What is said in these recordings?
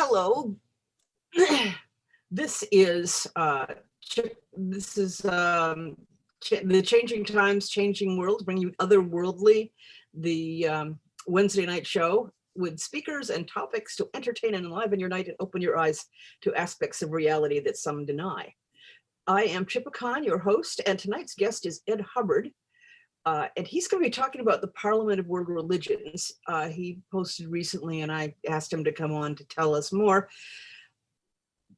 Hello. This is the Changing Times, Changing World, bringing you Otherworldly, the Wednesday night show with speakers and topics to entertain and enliven your night and open your eyes to aspects of reality that some deny. I am Chippa Khan, your host, and tonight's guest is Ed Hubbard. And he's going to be talking about the Parliament of World Religions. He posted recently, and I asked him to come on to tell us more.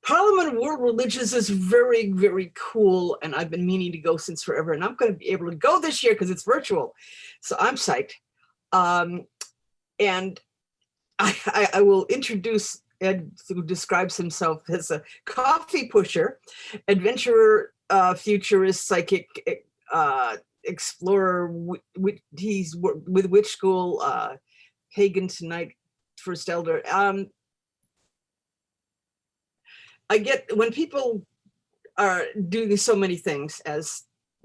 Parliament of World Religions is very, very cool, and I've been meaning to go since forever, and I'm going to be able to go this year because it's virtual. So I'm psyched. And I will introduce Ed, who describes himself as a coffee pusher, adventurer, futurist, psychic, explorer. He's with Witch School, pagan tonight, first elder. I get when people are doing so many things, as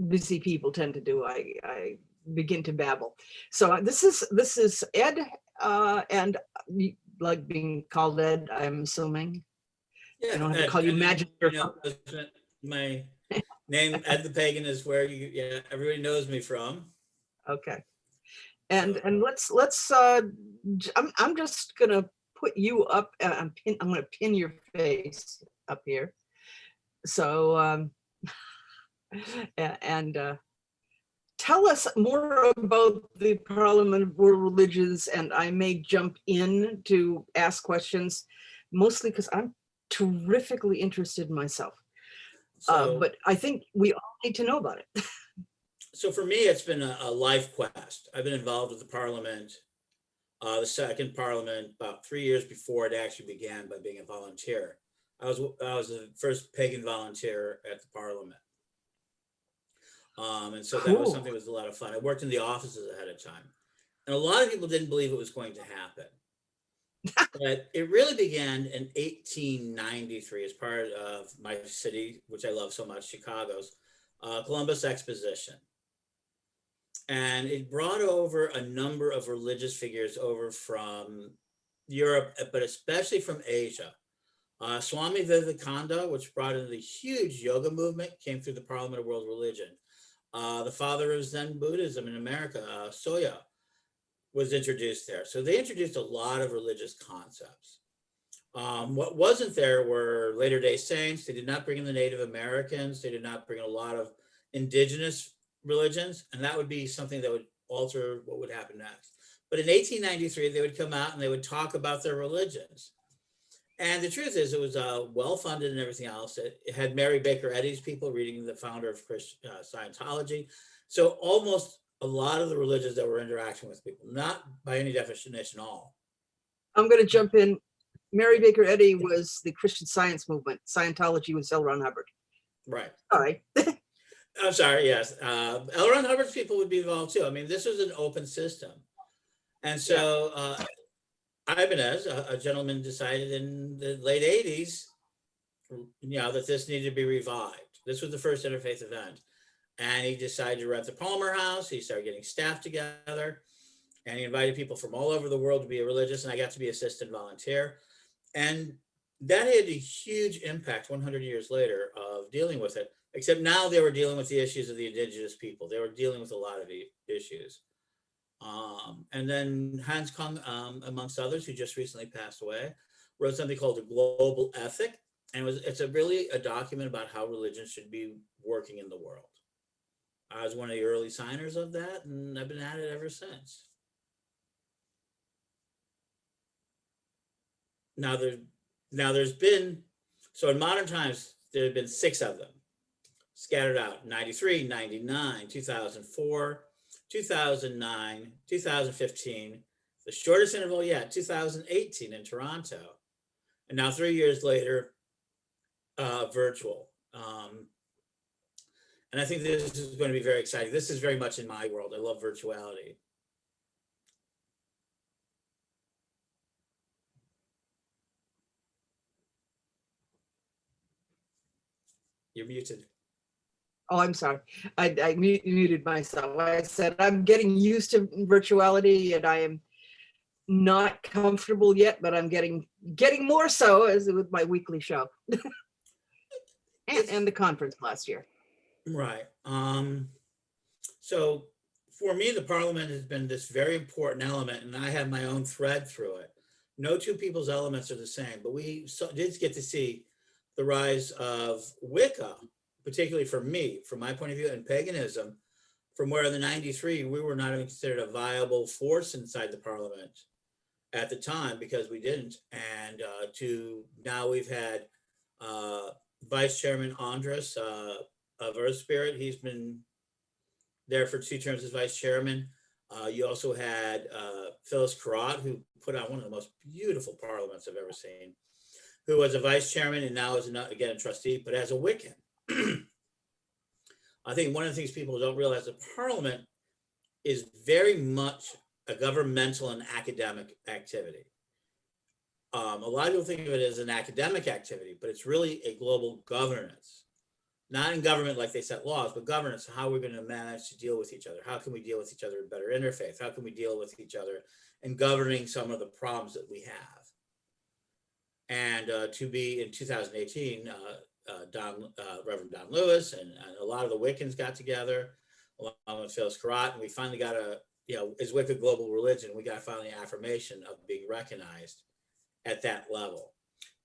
busy people tend to do, I begin to babble. So this is Ed, and you like being called Ed, I'm assuming. Yeah, I don't have to call you Magic. My name Ed the Pagan is where everybody knows me from. Okay, and let's I'm just gonna put you up. I'm gonna pin your face up here. So tell us more about the Parliament of World Religions, and I may jump in to ask questions, mostly because I'm terrifically interested myself. But I think we all need to know about it. So for me, it's been a life quest. I've been involved with the Parliament, the second Parliament, about 3 years before it actually began by being a volunteer. I was the first pagan volunteer at the Parliament. And so that was something that was a lot of fun. I worked in the offices ahead of time. And a lot of people didn't believe it was going to happen. But it really began in 1893 as part of my city, which I love so much, Chicago's Columbus Exposition. And it brought over a number of religious figures over from Europe, but especially from Asia. Swami Vivekananda, which brought in the huge yoga movement, came through the Parliament of World Religion. The father of Zen Buddhism in America, Soya, was introduced there. So they introduced a lot of religious concepts. What wasn't there were Latter-day Saints. They did not bring in the Native Americans. They did not bring in a lot of indigenous religions, and that would be something that would alter what would happen next. But in 1893, they would come out and they would talk about their religions. And the truth is, it was well-funded and everything else. It had Mary Baker Eddy's people reading, the founder of Scientology. So almost a lot of the religions that were interacting with people, not by any definition all. I'm going to jump in. Mary Baker Eddy was the Christian Science movement. Scientology was L. Ron Hubbard. Right. All right. I'm sorry, yes. L. Ron Hubbard's people would be involved too. I mean, this was an open system. And so Ibanez, a gentleman, decided in the late 80s, that this needed to be revived. This was the first interfaith event. And he decided to rent the Palmer House. He started getting staff together, and he invited people from all over the world to be religious, and I got to be assistant volunteer. And that had a huge impact 100 years later of dealing with it, except now they were dealing with the issues of the indigenous people. They were dealing with a lot of issues. And then Hans Kung, amongst others, who just recently passed away, wrote something called The Global Ethic. And it's really a document about how religion should be working in the world. I was one of the early signers of that, and I've been at it ever since. Now there's been, so in modern times, there have been 6 of them scattered out: 93, 99, 2004, 2009, 2015, the shortest interval yet, 2018 in Toronto, and now 3 years later, virtual. And I think this is going to be very exciting. This is very much in my world. I love virtuality. You're muted. Oh, I'm sorry. I muted myself. I said I'm getting used to virtuality, and I am not comfortable yet, but I'm getting more so as with my weekly show and the conference last year. Right. So for me, the parliament has been this very important element, and I have my own thread through it. No two people's elements are the same, but we did get to see the rise of Wicca, particularly for me, from my point of view, and paganism, from where in the 93, we were not even considered a viable force inside the parliament at the time because we didn't. And to now we've had Vice Chairman Andres of Earth Spirit. He's been there for 2 terms as Vice Chairman. You also had Phyllis Carrot, who put on one of the most beautiful parliaments I've ever seen, who was a Vice Chairman and now is, again, a trustee, but as a Wiccan. I think one of the things people don't realize, the parliament is very much a governmental and academic activity. A lot of people think of it as an academic activity, but it's really a global governance. Not in government like they set laws, but governance, how we're going to manage to deal with each other. How can we deal with each other in better interfaith? How can we deal with each other in governing some of the problems that we have? And to be in 2018, Reverend Don Lewis and a lot of the Wiccans got together along with Phyllis Carrot, and we finally got is Wicca global religion? We got finally an affirmation of being recognized at that level.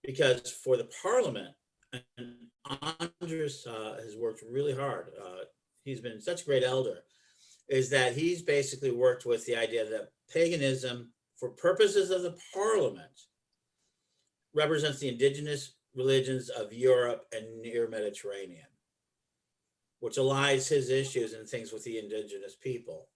Because for the parliament, and Andres has worked really hard. He's been such a great elder, is that he's basically worked with the idea that paganism, for purposes of the parliament, represents the indigenous religions of Europe and near Mediterranean, which allies his issues and things with the indigenous people.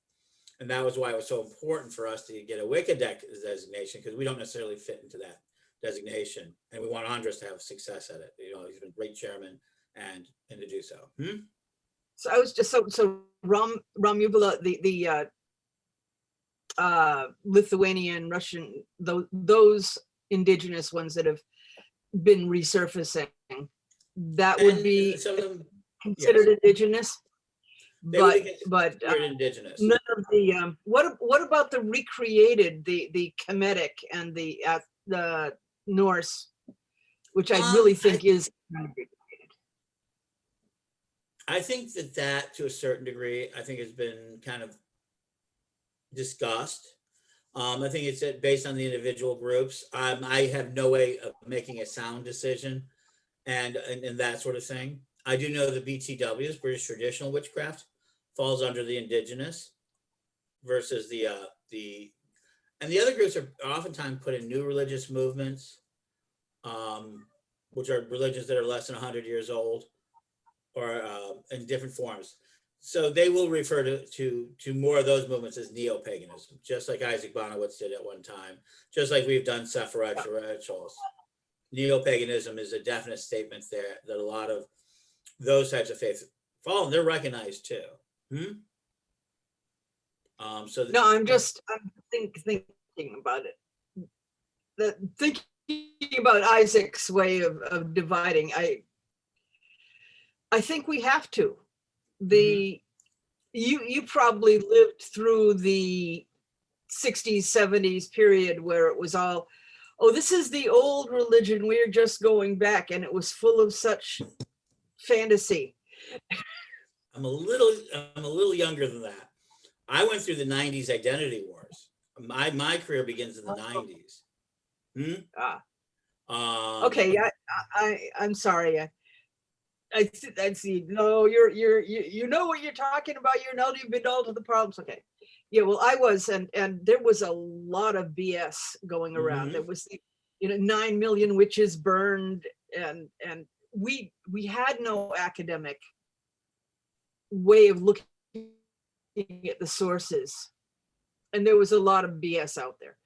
And that was why it was so important for us to get a Wicca designation, because we don't necessarily fit into that designation, and we want Andres to have success at it. He's been a great chairman and to do so. So I was just so Rom Uvula, the Lithuanian, Russian, those indigenous ones that have been resurfacing, that would be some of them considered indigenous. But indigenous. None of the what about the recreated, the Kemetic and the Norse, which I really think is I think that to a certain degree, I think has been kind of discussed. I think it's based on the individual groups. I have no way of making a sound decision and that sort of thing. I do know the BTWs, British Traditional Witchcraft, falls under the indigenous versus the other groups are oftentimes put in new religious movements, which are religions that are less than 100 years old, or in different forms. So they will refer to more of those movements as neo-paganism, just like Isaac Bonowitz did at one time, just like we've done Sephiroth rituals. Neo-paganism is a definite statement there that a lot of those types of faiths follow, and they're recognized too. So no, I'm thinking about it. Thinking about Isaac's way of dividing, I think we have to. You probably lived through the 60s, 70s period where it was all, oh, this is the old religion, we're just going back, and it was full of such fantasy. I'm a little younger than that. I went through the 90s identity wars. My career begins in the 90s. Okay, I'm sorry. I see. No, you know what you're talking about. You've been all to the problems. Okay, yeah. Well, I was, and there was a lot of BS going around. There was, 9 million witches burned, and we had no academic way of looking at the sources, and there was a lot of BS out there.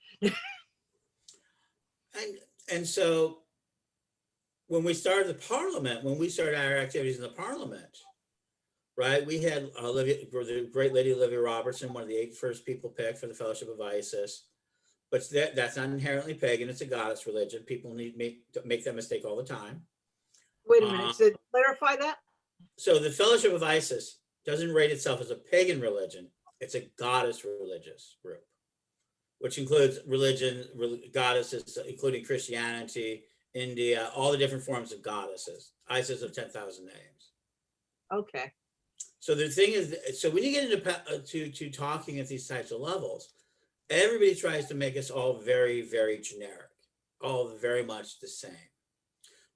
and so when we started the parliament, when we started our activities in the parliament, right, we had the great lady Olivia Robertson, one of the 8 first people picked for the Fellowship of Isis. But that's not inherently pagan. It's a goddess religion. People make that mistake all the time. Wait a minute. So clarify that. So the Fellowship of Isis doesn't rate itself as a pagan religion. It's a goddess religious group. which includes religion, goddesses, including Christianity, India, all the different forms of goddesses, Isis of 10,000 names. Okay. So the thing is, so when you get into to talking at these types of levels, everybody tries to make us all very, very generic, all very much the same,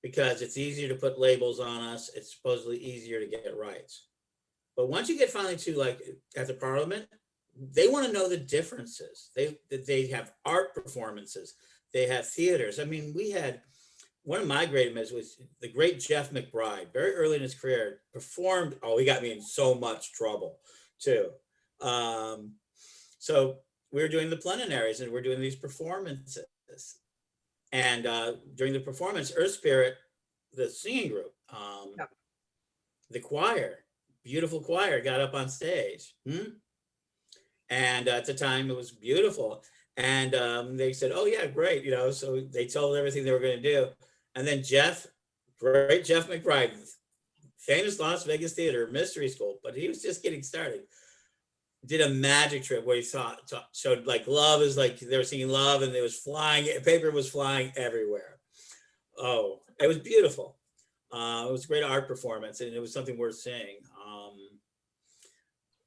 because it's easier to put labels on us. It's supposedly easier to get rights. But once you get finally to like at the parliament, they want to know the differences. They have art performances. They have theaters. I mean, we had one of my great images was the great Jeff McBride, very early in his career, performed. Oh, he got me in so much trouble too. So we were doing the plenaries and we're doing these performances. And during the performance, Earth Spirit, the singing group, the choir, beautiful choir, got up on stage. And at the time it was beautiful. And they said, oh yeah, great. So they told everything they were going to do. And then great Jeff McBride, famous Las Vegas theater, Mystery School, but he was just getting started, did a magic trick where he showed like love is like, they were singing love and it was flying, paper was flying everywhere. Oh, it was beautiful. It was a great art performance and it was something worth seeing.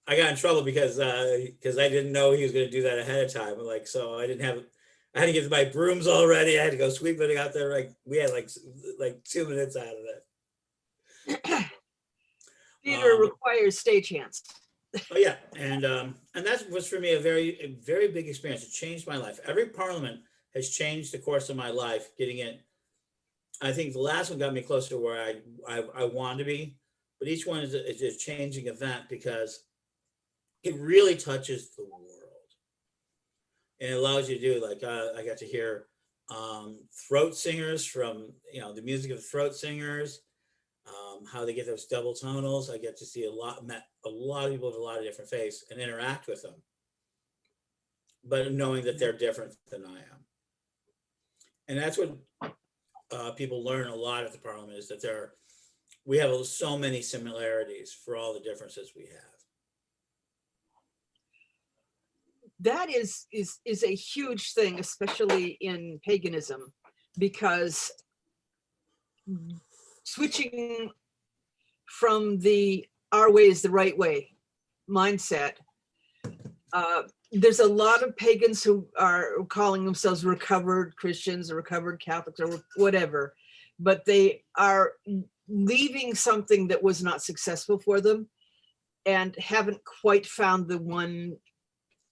I got in trouble because I didn't know he was going to do that ahead of time. So I had to get my brooms all ready. I had to go sweeping out there. Like we had like 2 minutes out of it. Theater requires stagehands. Oh yeah, and that was for me a very big experience. It changed my life. Every parliament has changed the course of my life. Getting it, I think the last one got me closer to where I wanted to be, but each one is a changing event because it really touches the world, and it allows you to do like I got to hear throat singers from the music of throat singers. How they get those double tonals. I get to see met a lot of people with a lot of different faiths and interact with them, but knowing that they're different than I am. And that's what people learn a lot at the parliament is that we have so many similarities for all the differences we have. That is a huge thing, especially in paganism, because switching from the our way is the right way mindset, there's a lot of pagans who are calling themselves recovered Christians or recovered Catholics or whatever, but they are leaving something that was not successful for them and haven't quite found the one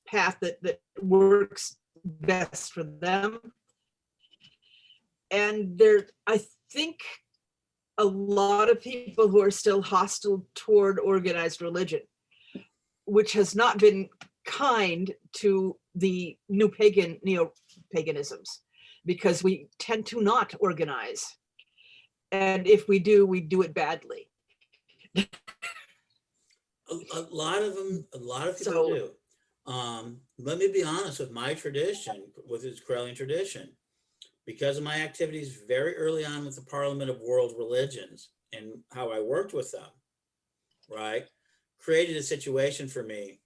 path that works best for them. And I think a lot of people who are still hostile toward organized religion, which has not been kind to the new neo-paganisms, because we tend to not organize. And if we do it badly. A lot of people do. Let me be honest with my tradition, with its Correllian tradition. Because of my activities very early on with the Parliament of World Religions and how I worked with them, right, created a situation for me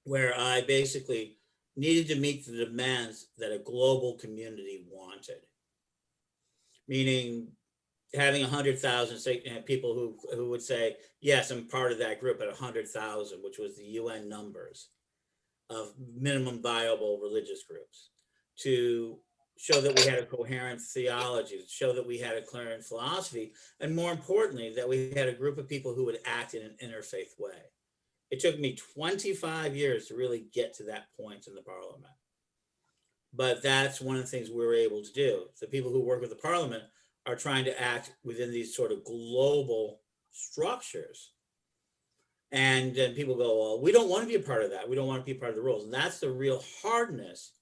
where I basically needed to meet the demands that a global community wanted. Meaning having 100,000 people who would say, yes, I'm part of that group at 100,000, which was the UN numbers of minimum viable religious groups, to show that we had a coherent theology, to show that we had a coherent philosophy, and more importantly, that we had a group of people who would act in an interfaith way. It took me 25 years to really get to that point in the parliament. But that's one of the things we were able to do. The people who work with the parliament are trying to act within these sort of global structures. And then people go, well, we don't want to be a part of that. We don't want to be a part of the rules. And that's the real hardness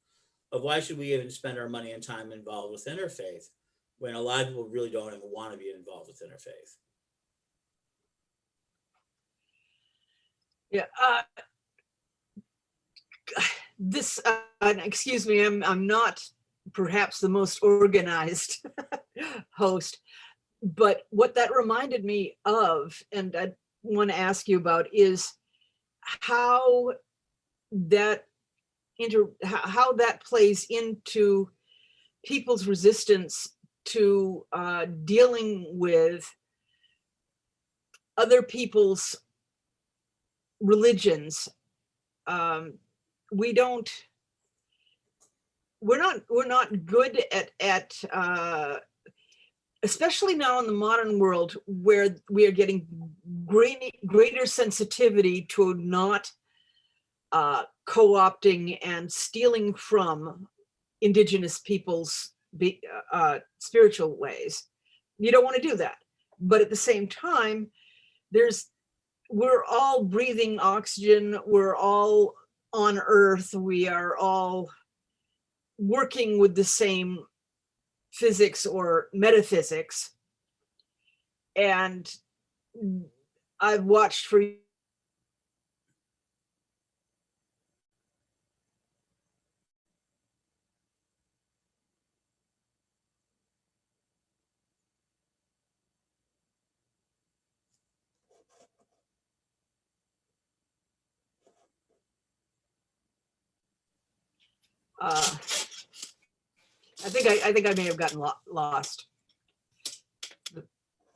of why should we even spend our money and time involved with interfaith when a lot of people really don't even want to be involved with interfaith. Yeah. Excuse me, I'm not perhaps the most organized host, but what that reminded me of, and I want to ask you about, is how that how that plays into people's resistance to dealing with other people's religions. We're not good at especially now in the modern world, where we are getting greater sensitivity to not co-opting and stealing from indigenous people's spiritual ways. You don't want to do that, but at the same time, we're all breathing oxygen, we're all on Earth, we are all working with the same physics or metaphysics. And I've watched for I think I may have gotten lost.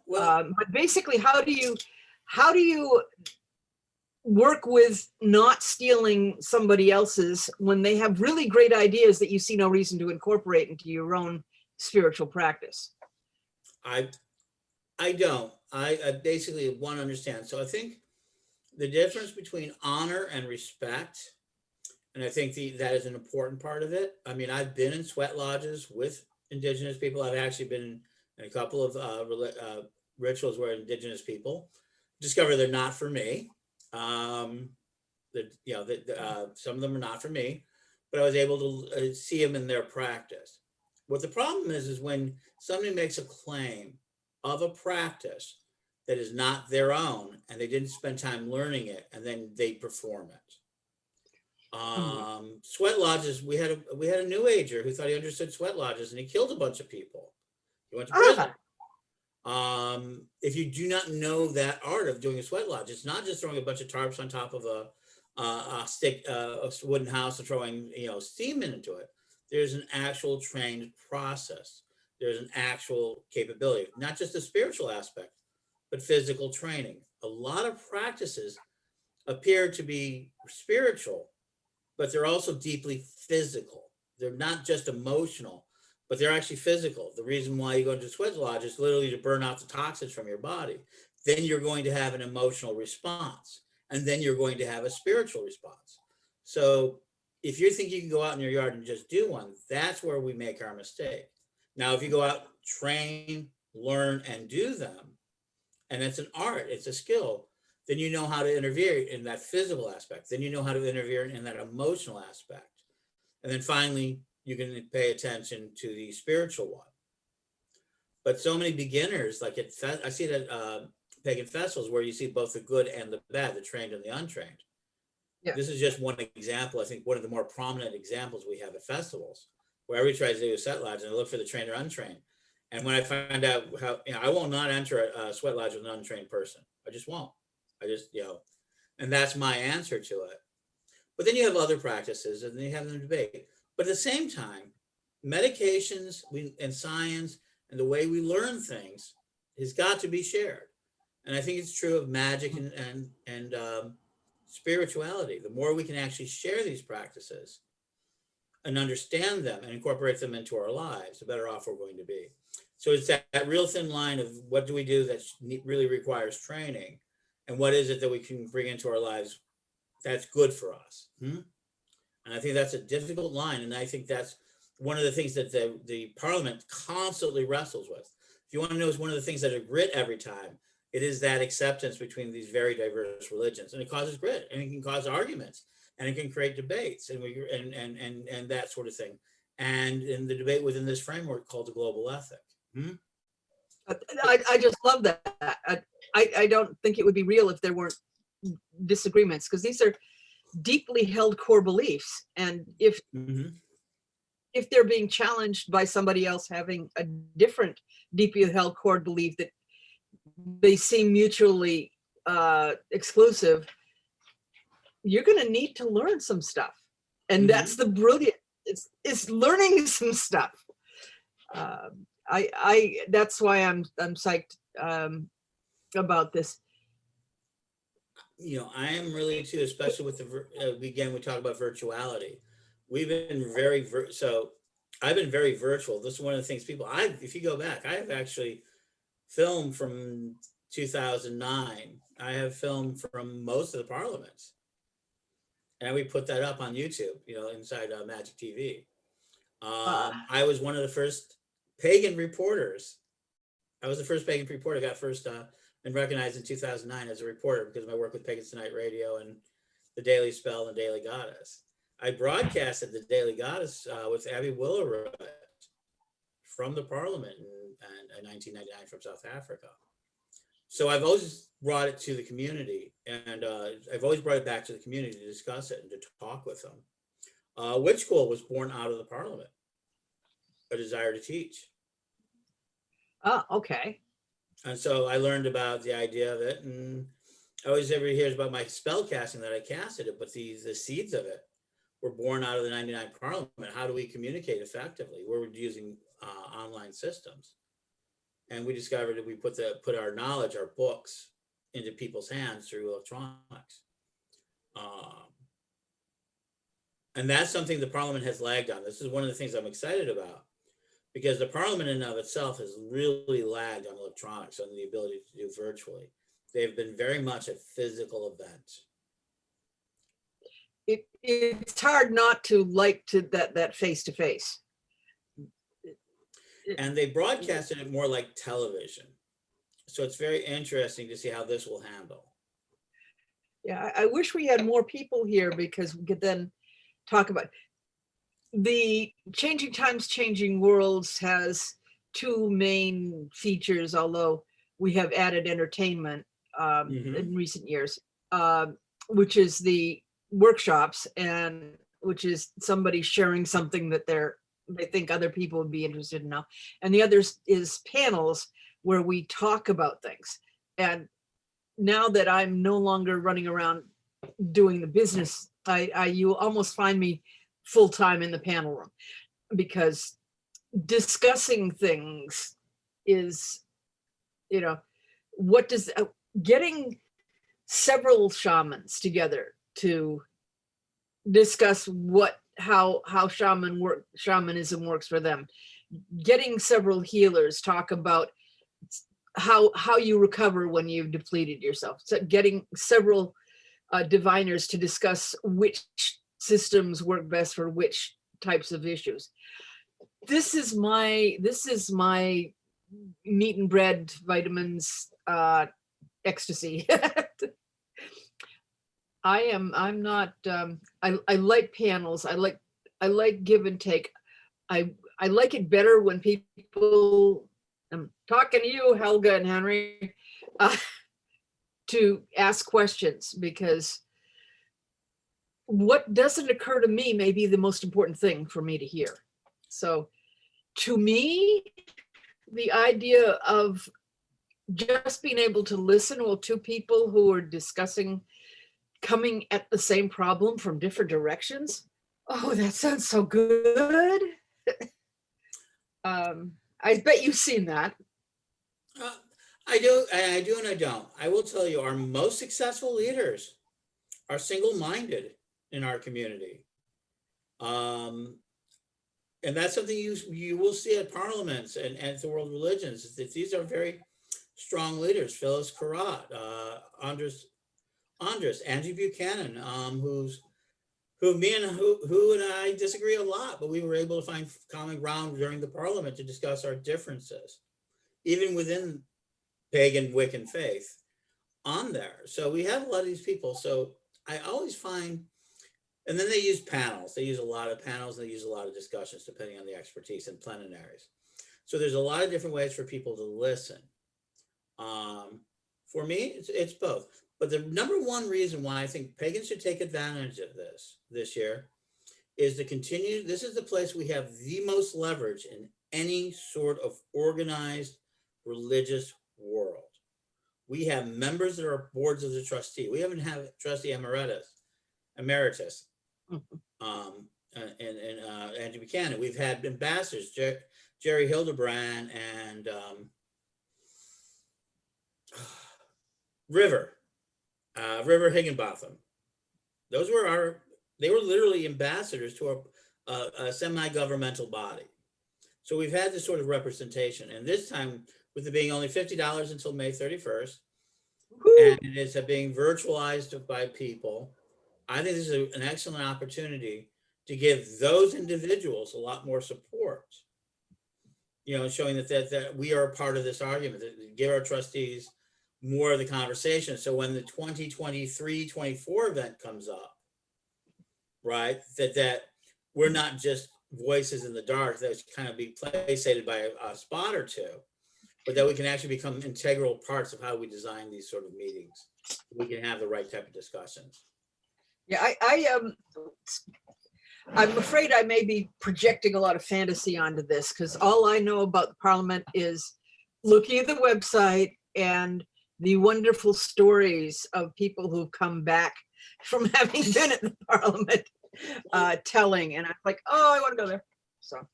Well, But basically, how do you work with not stealing somebody else's when they have really great ideas that you see no reason to incorporate into your own spiritual practice? I don't. I basically want to understand. So I think the difference between honor and respect, and I think that is an important part of it. I mean, I've been in sweat lodges with indigenous people. I've actually been in a couple of rituals where indigenous people discover they're not for me. Some of them are not for me, but I was able to see them in their practice. What the problem is when somebody makes a claim of a practice that is not their own, and they didn't spend time learning it, and then they perform it. Sweat lodges. We had a New Ager who thought he understood sweat lodges, and he killed a bunch of people. He went to prison. If you do not know that art of doing a sweat lodge, it's not just throwing a bunch of tarps on top of a wooden house and throwing steam into it. There's an actual trained process. There's an actual capability, not just the spiritual aspect, but physical training. A lot of practices appear to be spiritual, but they're also deeply physical. They're not just emotional, but they're actually physical. The reason why you go into sweat lodge is literally to burn out the toxins from your body. Then you're going to have an emotional response, and then you're going to have a spiritual response. So if you think you can go out in your yard and just do one, that's where we make our mistake. Now, if you go out, train, learn, and do them, and it's an art, it's a skill, then you know how to interfere in that physical aspect. Then you know how to interfere in that emotional aspect. And then finally, you can pay attention to the spiritual one. But so many beginners, like I see it at pagan festivals where you see both the good and the bad, the trained and the untrained. Yeah. This is just one example. I think one of the more prominent examples we have at festivals, where everybody tries to do a sweat lodge and I look for the trained or untrained. And when I find out how, I will not enter a sweat lodge with an untrained person. I just won't. And that's my answer to it. But then you have other practices and then you have them debate. But at the same time, medications and science and the way we learn things has got to be shared. And I think it's true of magic and spirituality. The more we can actually share these practices and understand them and incorporate them into our lives, the better off we're going to be. So it's that real thin line of what do we do that really requires training, and what is it that we can bring into our lives that's good for us. And I think that's a difficult line. And I think that's one of the things that the Parliament constantly wrestles with. If you want to know, is one of the things that are grit every time, it is that acceptance between these very diverse religions. And it causes grit, and it can cause arguments, and it can create debates and that sort of thing. And in the debate within this framework called the global ethic. I just love that. I don't think it would be real if there weren't disagreements, because these are deeply held core beliefs. And if they're being challenged by somebody else having a different deeply held core belief that they seem mutually exclusive, you're going to need to learn some stuff. And that's the brilliant, it's learning some stuff. That's why I'm psyched about this. You know, I am really too, especially with the, again, we talk about virtuality. We've been very, so I've been very virtual. This is one of the things people, if you go back, I have actually filmed from 2009. I have filmed from most of the parliaments. And we put that up on YouTube, you know, inside Magic TV. I was one of the first pagan reporters. I was the first pagan reporter, got first and recognized in 2009 as a reporter because of my work with Pagans Tonight Radio and the Daily Spell and Daily Goddess. I broadcasted the Daily Goddess with Abby Willerud from the Parliament in 1999 from South Africa. So I've always brought it to the community, and I've always brought it back to the community to discuss it and to talk with them. Witch School was born out of the Parliament, a desire to teach. Oh, okay. And so I learned about the idea of it, and everybody hears about my spell casting that I casted it, but the seeds of it were born out of the 99 Parliament. How do we communicate effectively? We're using online systems. And we discovered that we put our knowledge, our books, into people's hands through electronics. And that's something the Parliament has lagged on. This is one of the things I'm excited about, because the Parliament in and of itself has really lagged on electronics, on the ability to do virtually. They've been very much a physical event. It's hard not to like that face-to-face. And they broadcasted it more like television. So it's very interesting to see how this will handle. Yeah, I wish we had more people here because we could then talk about the Changing Times, Changing Worlds has two main features, although we have added entertainment in recent years, which is the workshops, and which is somebody sharing something that they think other people would be interested in now. And the other is panels where we talk about things. And now that I'm no longer running around doing the business, you almost find me full-time in the panel room, because discussing things is, you know, what does getting several shamans together to discuss how shamanism works for them, getting several healers talk about how you recover when you've depleted yourself, so getting several diviners to discuss which systems work best for which types of issues. This is my meat and bread, vitamins, ecstasy. I'm not, I like panels. I like give and take. I like it better when people, I'm talking to you, Helga and Henry, to ask questions, because what doesn't occur to me may be the most important thing for me to hear. So to me, the idea of just being able to listen while two people who are discussing coming at the same problem from different directions. Oh, that sounds so good. I bet you've seen that. I do and I don't. I will tell you, our most successful leaders are single-minded in our community. And that's something you will see at parliaments and at the world religions. These are very strong leaders. Phyllis Karat, Andres, Angie Buchanan, who and I disagree a lot, but we were able to find common ground during the parliament to discuss our differences, even within pagan Wiccan faith on there. So we have a lot of these people. So I always find, and then they use panels. They use a lot of panels, and they use a lot of discussions depending on the expertise and plenaries. So there's a lot of different ways for people to listen. For me, it's both. But the number one reason why I think pagans should take advantage of this year is to continue. This is the place we have the most leverage in any sort of organized religious world. We have members that are boards of the trustee. We haven't had trustee emeritus. and Andrew Buchanan. We've had ambassadors, Jerry Hildebrand and River Higginbotham. They were literally ambassadors to a semi-governmental body. So we've had this sort of representation, and this time, with it being only $50 until May 31st, and it is being virtualized by people, I think this is an excellent opportunity to give those individuals a lot more support. Showing that we are a part of this argument, that give our trustees more of the conversation. So when the 2023-24 event comes up, right, that we're not just voices in the dark that kind of be placated by a spot or two, but that we can actually become integral parts of how we design these sort of meetings. We can have the right type of discussions. Yeah, I'm afraid I may be projecting a lot of fantasy onto this, because all I know about the Parliament is looking at the website and the wonderful stories of people who've come back from having been at the Parliament telling, and I'm like, oh, I want to go there. So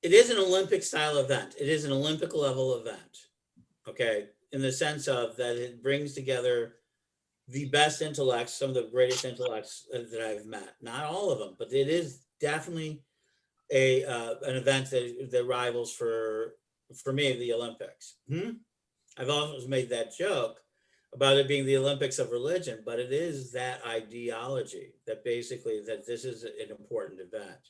it is an Olympic style event. It is an Olympic level event, okay, in the sense of that it brings together the best intellects, some of the greatest intellects that I've met. Not all of them, but it is definitely an event that rivals for me the Olympics. I've always made that joke about it being the Olympics of religion, but it is that ideology that basically that this is an important event,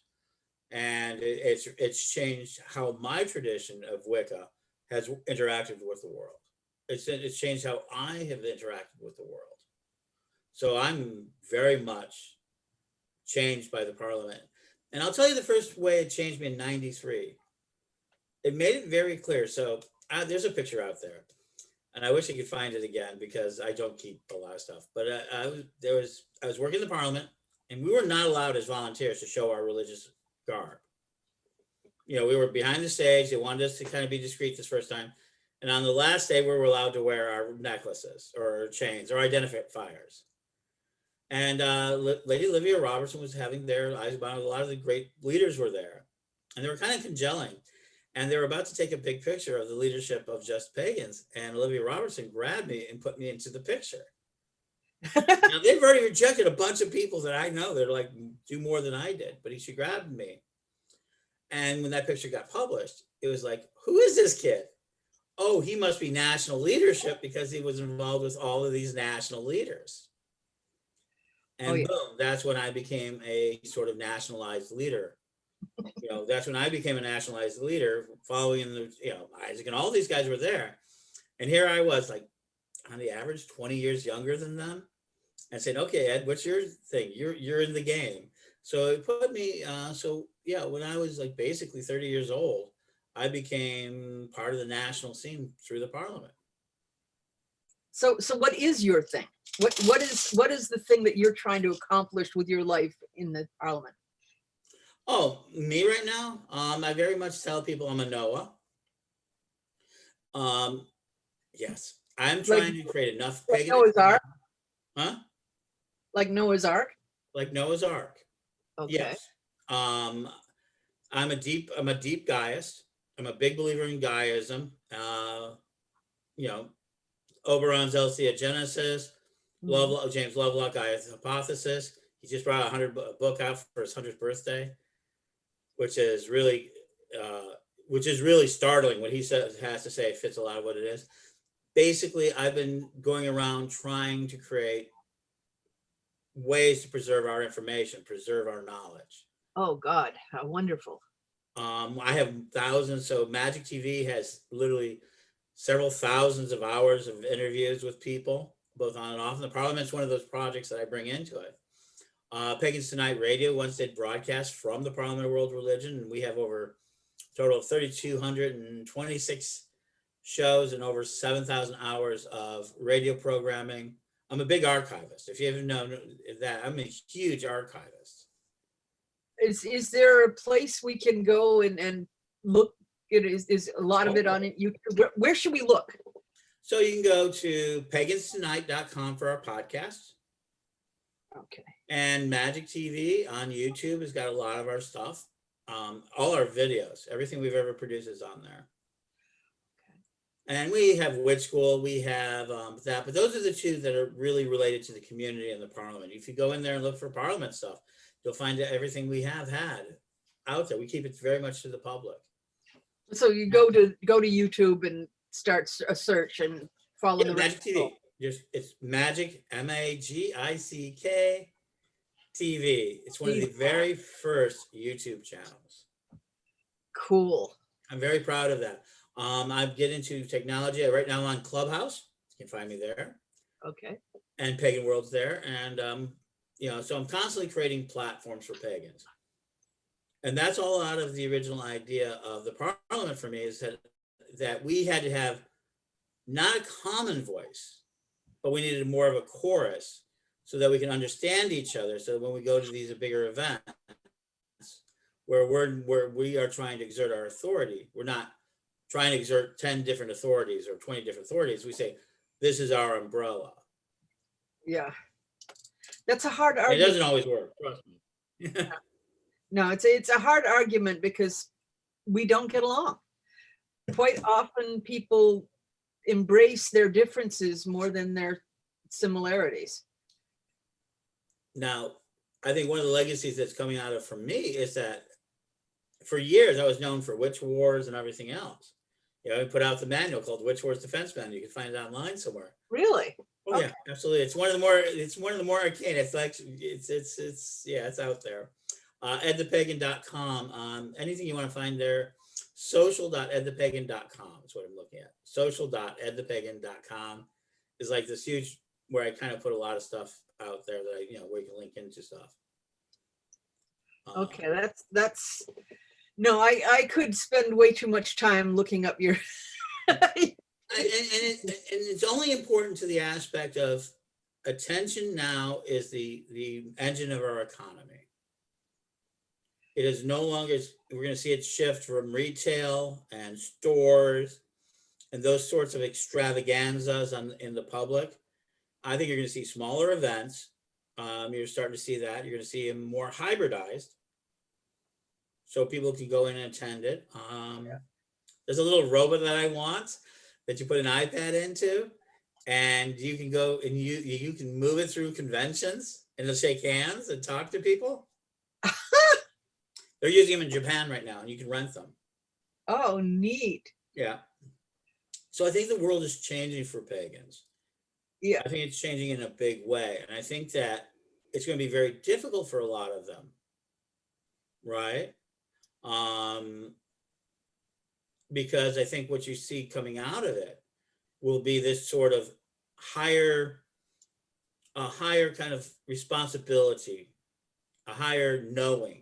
and it's changed how my tradition of Wicca has interacted with the world. It's changed how I have interacted with the world. So I'm very much changed by the Parliament. And I'll tell you the first way it changed me in '93. It made it very clear. So there's a picture out there, and I wish I could find it again because I don't keep a lot of stuff. But I was working in the Parliament, and we were not allowed as volunteers to show our religious garb. We were behind the stage. They wanted us to kind of be discreet this first time. And on the last day, we were allowed to wear our necklaces or chains or identifiers. And Lady Olivia Robertson was having their eyes bound. A lot of the great leaders were there, and they were kind of congealing. And they were about to take a big picture of the leadership of Just Pagans. And Olivia Robertson grabbed me and put me into the picture. Now, they've already rejected a bunch of people that I know that like do more than I did, but she grabbed me. And when that picture got published, it was like, who is this kid? Oh, he must be national leadership because he was involved with all of these national leaders. And boom, that's when I became a sort of nationalized leader. That's when I became a nationalized leader, following Isaac and all these guys were there. And here I was, like, on the average, 20 years younger than them, and saying, okay, Ed, what's your thing? You're in the game. So it put me, when I was like basically 30 years old, I became part of the national scene through the Parliament. So what is your thing? What is the thing that you're trying to accomplish with your life in the Parliament? Oh, me right now? I very much tell people I'm a Noah. Yes, I'm trying to create enough pagan. Noah's Ark? Huh? Like Noah's Ark? Like Noah's Ark. Okay. Yes. I'm a deep Gaiist. I'm a big believer in Gaiism. Oberon's LCA Genesis, James Lovelock, Gaia's Hypothesis. He just brought a book out for his 100th birthday, which is really startling. What he has to say fits a lot of what it is. Basically, I've been going around trying to create ways to preserve our information, preserve our knowledge. Oh God, how wonderful. I have thousands. So Magic TV has literally several thousands of hours of interviews with people, both on and off. And the Parliament's one of those projects that I bring into it. Pagans Tonight Radio once did broadcasts from the Parliament of World Religion, and we have over a total of 3,226 shows and over 7,000 hours of radio programming. I'm a big archivist. If you haven't known that, I'm a huge archivist. Is there a place we can go and look? Is a lot of it on it? Where should we look? So you can go to paganstonight.com for our podcast. Okay. And Magic TV on YouTube has got a lot of our stuff. All our videos, everything we've ever produced is on there. And we have Witch School, we have that, but those are the two that are really related to the community and the Parliament. If you go in there and look for Parliament stuff, you'll find everything we have had out there. We keep it very much to the public. So you go to YouTube and start a search and follow the Magic TV. It's Magic, MAGICK TV. It's one of the very first YouTube channels. Cool. I'm very proud of that. I get into technology. Right now I'm on Clubhouse. You can find me there. Okay. And Pagan World's there. And, so I'm constantly creating platforms for pagans. And that's all out of the original idea of the Parliament for me, is that we had to have not a common voice, but we needed more of a chorus so that we can understand each other. So when we go to these bigger events where we are trying to exert our authority, we're not trying to exert 10 different authorities or 20 different authorities. We say, this is our umbrella. Yeah. That's a hard argument. It doesn't always work, trust me. No, it's a hard argument because we don't get along. Quite often people embrace their differences more than their similarities. Now, I think one of the legacies that's coming out of from me is that for years I was known for witch wars and everything else. I put out the manual called Witch Wars Defense Manual. You can find it online somewhere. Really? Oh okay. Yeah, absolutely. It's one of the more arcane. It's like it's out there. edthepagan.com. Anything you want to find there. social.edthepagan.com is what I'm looking at. social.edthepagan.com is like this huge where I kind of put a lot of stuff out there that where you can link into stuff. Okay, that's no, I could spend way too much time looking up your and it's only important to the aspect of attention now is the engine of our economy. It is no longer, we're going to see it shift from retail and stores and those sorts of extravaganzas in the public. I think you're going to see smaller events. You're starting to see that. You're going to see them more hybridized. So people can go in and attend it. There's a little robot that I want that you put an iPad into, and you can go and you can move it through conventions and it'll shake hands and talk to people. They're using them in Japan right now, and you can rent them. Oh, neat. Yeah. So I think the world is changing for pagans. Yeah. I think it's changing in a big way. And I think that it's going to be very difficult for a lot of them. Right? Because I think what you see coming out of it will be this sort of higher kind of responsibility, a higher knowing.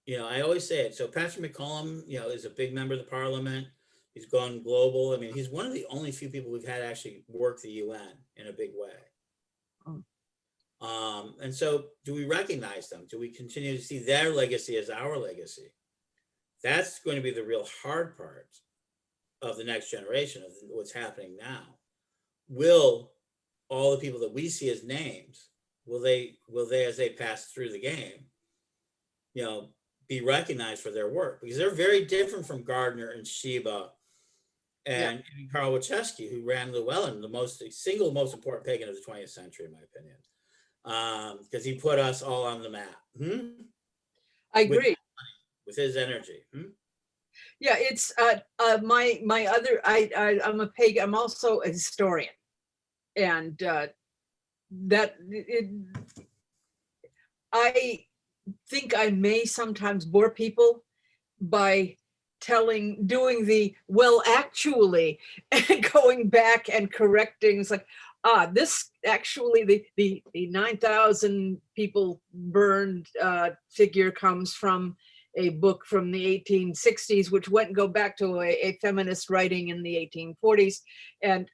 I always say it. So Patrick McCollum, is a big member of the Parliament. He's gone global. I mean, he's one of the only few people we've had actually work the UN in a big way. And so do we recognize them? Do we continue to see their legacy as our legacy? That's going to be the real hard part of the next generation of what's happening now. Will all the people that we see as names, will they as they pass through the game, be recognized for their work? Because they're very different from Gardner and Sheba and Karl Wojcicki, who ran Llewellyn, the single most important pagan of the 20th century, in my opinion, because he put us all on the map. I agree. With his energy. Yeah, it's my other. I'm a pagan. I'm also a historian, and I think I may sometimes bore people by doing the well actually and going back and correcting. It's like, this actually the 9,000 people burned figure comes from a book from the 1860s, which went and go back to a feminist writing in the 1840s. And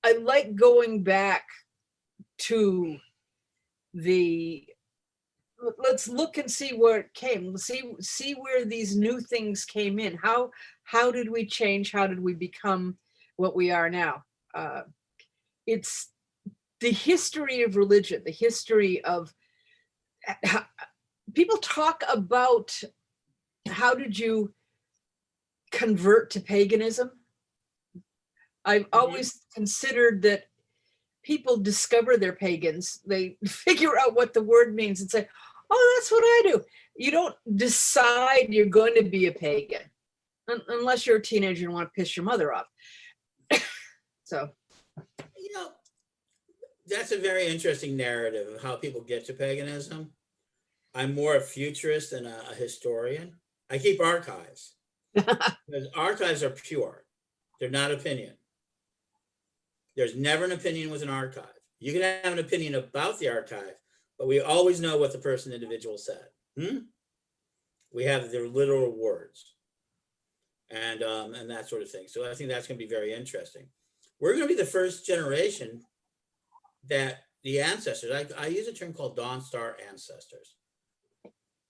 I like going back to let's look and see where it came. See where these new things came in. How did we change? How did we become what we are now? It's the history of religion, the history of people talk about how did you convert to paganism. I've always considered that people discover they're pagans. They figure out what the word means and say, oh, that's what I do. You don't decide you're going to be a pagan unless you're a teenager and want to piss your mother off. So, You know, that's a very interesting narrative of how people get to paganism. I'm more a futurist than a historian. I keep archives because archives are pure. They're not opinion. There's never an opinion with an archive. You can have an opinion about the archive, but we always know what the person individual said. We have their literal words and that sort of thing. So I think that's going to be very interesting. We're going to be the first generation that the ancestors, I use a term called Dawn Star ancestors.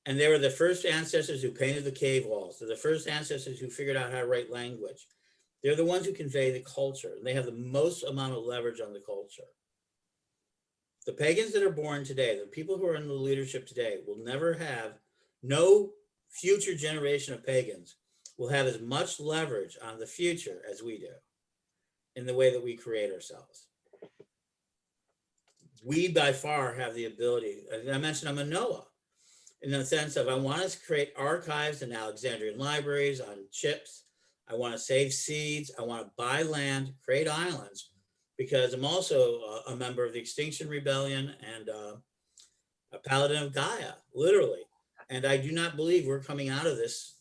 And they were the first ancestors who painted the cave walls. They're the first ancestors who figured out how to write language. They're the ones who convey the culture. They have the most amount of leverage on the culture. The pagans that are born today, the people who are in the leadership today, will never have, no future generation of pagans will have as much leverage on the future as we do in the way that we create ourselves. We by far have the ability, as I mentioned, I'm a Noah, in the sense of I want to create archives in Alexandrian libraries on chips. I want to save seeds. I want to buy land, create islands, because I'm also a member of the Extinction Rebellion and a paladin of Gaia, literally. And I do not believe we're coming out of this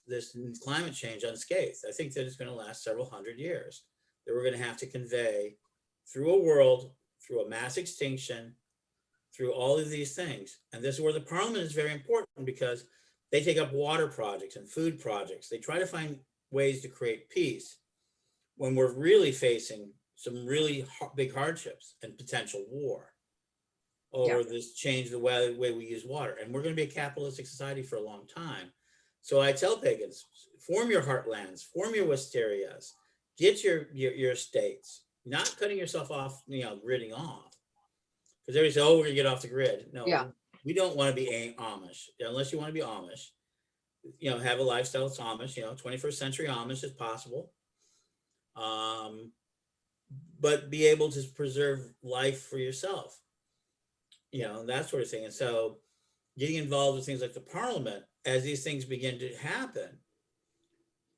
climate change unscathed. I think that it's going to last several hundred years, that we're going to have to convey through a world, through a mass extinction, through all of these things. And this is where the parliament is very important, because they take up water projects and food projects. They try to find ways to create peace when we're really facing some really big hardships and potential war over this change the way we use water. And we're going to be a capitalistic society for a long time. So I tell pagans, form your heartlands, form your wisterias, get your estates, not cutting yourself off, gridding off. Because everybody says, oh, we're going to get off the grid. No, we don't want to be Amish. Unless you want to be Amish, have a lifestyle that's Amish, 21st century Amish is possible. But be able to preserve life for yourself, that sort of thing. And so getting involved with things like the parliament, as these things begin to happen,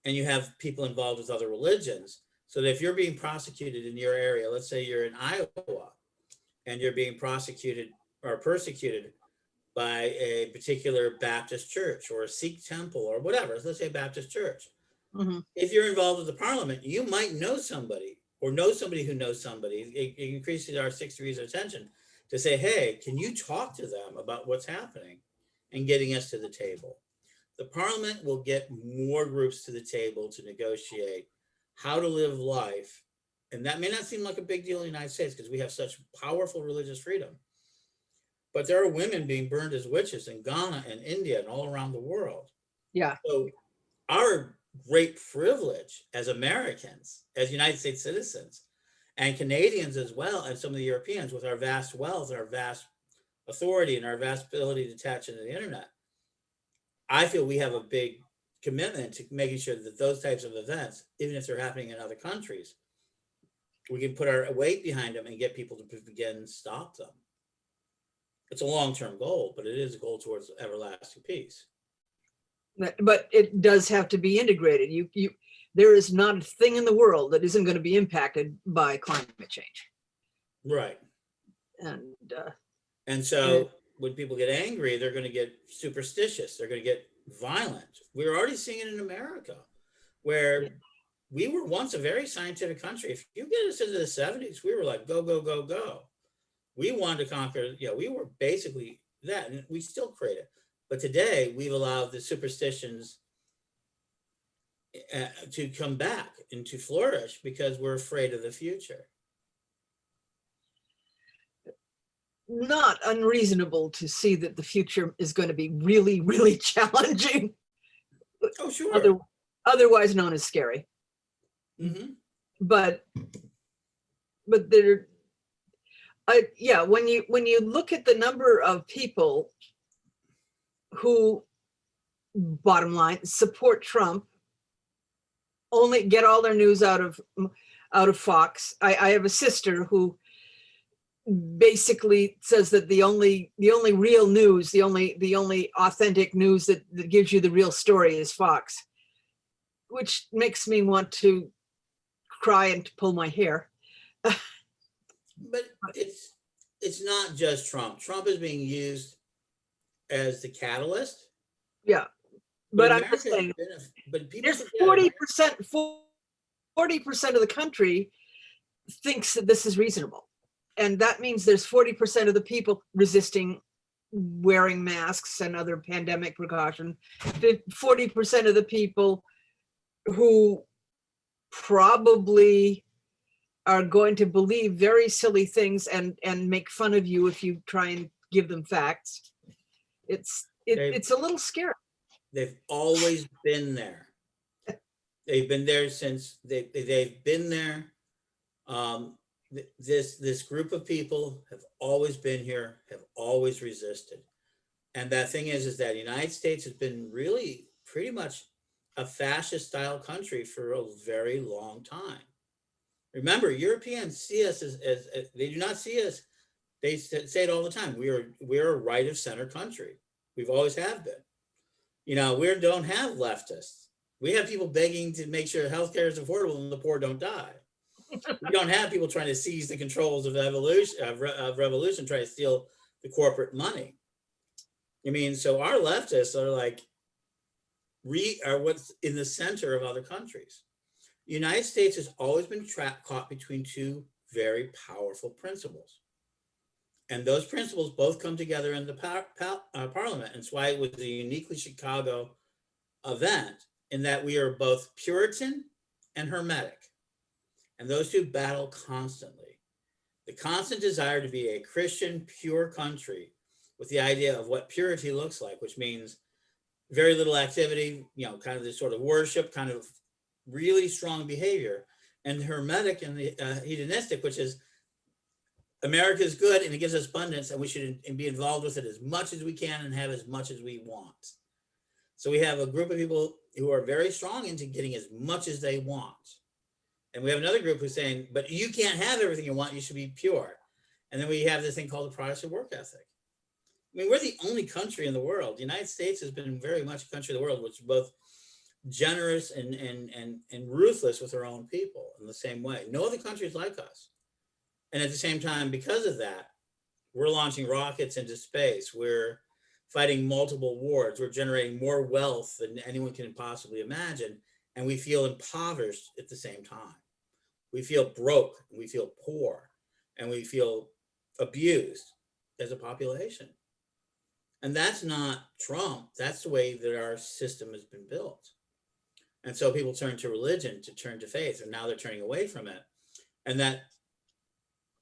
and you have people involved with other religions, so that if you're being prosecuted in your area, let's say you're in Iowa, and you're being prosecuted or persecuted by a particular Baptist church or a Sikh temple or whatever, let's say Baptist church. Mm-hmm. If you're involved with the parliament, you might know somebody or know somebody who knows somebody. It increases our 6 degrees of attention to say, hey, can you talk to them about what's happening and getting us to the table? The parliament will get more groups to the table to negotiate how to live life. And that may not seem like a big deal in the United States because we have such powerful religious freedom. But there are women being burned as witches in Ghana and India and all around the world. Yeah. So our great privilege as Americans, as United States citizens, and Canadians as well, and some of the Europeans, with our vast wealth, our vast authority, and our vast ability to attach into the internet, I feel we have a big commitment to making sure that those types of events, even if they're happening in other countries, we can put our weight behind them and get people to begin and stop them. It's a long-term goal, but it is a goal towards everlasting peace. But it does have to be integrated. There is not a thing in the world that isn't going to be impacted by climate change. Right. And so when people get angry, they're going to get superstitious. They're going to get violent. We're already seeing it in America, where we were once a very scientific country. If you get us into the 70s, we were like, go, go, go, go. We wanted to conquer, we were basically that, and we still create it. But today, we've allowed the superstitions to come back and to flourish because we're afraid of the future. Not unreasonable to see that the future is going to be really, really challenging. Oh, sure. Otherwise known as scary. Mm-hmm. But Yeah, when you look at the number of people who, bottom line, support Trump, only get all their news out of Fox. I have a sister who basically says that the only real news, the only authentic news that gives you the real story is Fox, which makes me want to cry and pull my hair. But it's not just Trump. Trump is being used as the catalyst. Yeah, but I'm just saying, but people there's 40% of the country thinks that this is reasonable. And that means there's 40% of the people resisting wearing masks and other pandemic precaution. 40% of the people who probably are going to believe very silly things and make fun of you if you try and give them facts. It's a little scary. They've always been there. They've been there since they've been there. This group of people have always been here, have always resisted. And that thing is that the United States has been really pretty much a fascist style country for a very long time. Remember, Europeans see us as they do not see us. They say it all the time. We're a right of center country. We've always have been. We don't have leftists. We have people begging to make sure healthcare is affordable and the poor don't die. We don't have people trying to seize the controls of revolution, trying to steal the corporate money. So our leftists are like, are what's in the center of other countries. The United States has always been caught between two very powerful principles. And those principles both come together in the parliament. And it's why it was a uniquely Chicago event, in that we are both Puritan and Hermetic. And those two battle constantly. The constant desire to be a Christian, pure country with the idea of what purity looks like, which means very little activity, kind of this sort of worship, kind of really strong behavior. And the Hermetic and the hedonistic, which is America is good and it gives us abundance and we should be involved with it as much as we can and have as much as we want. So we have a group of people who are very strong into getting as much as they want. And we have another group who's saying, but you can't have everything you want, you should be pure. And then we have this thing called the Protestant work ethic. We're the only country in the world. The United States has been very much a country of the world, which is both generous and ruthless with our own people in the same way. No other country is like us. And at the same time, because of that, we're launching rockets into space. We're fighting multiple wars. We're generating more wealth than anyone can possibly imagine. And we feel impoverished at the same time. We feel broke, we feel poor, and we feel abused as a population. And that's not Trump. That's the way that our system has been built. And so people turn to religion, to turn to faith, and now they're turning away from it. And that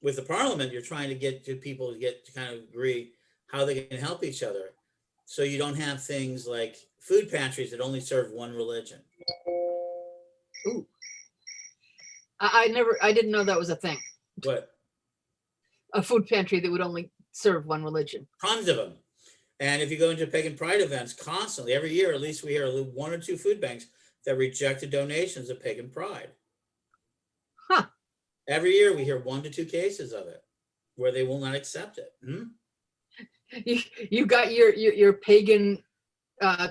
with the parliament, you're trying to get to people to kind of agree how they can help each other. So you don't have things like food pantries that only serve one religion. Ooh. I didn't know that was a thing. What? A food pantry that would only serve one religion. Tons of them. And if you go into pagan pride events constantly, every year, at least we hear one or two food banks that rejected donations of pagan pride. Huh. Every year we hear 1 to 2 cases of it where they will not accept it. You got your pagan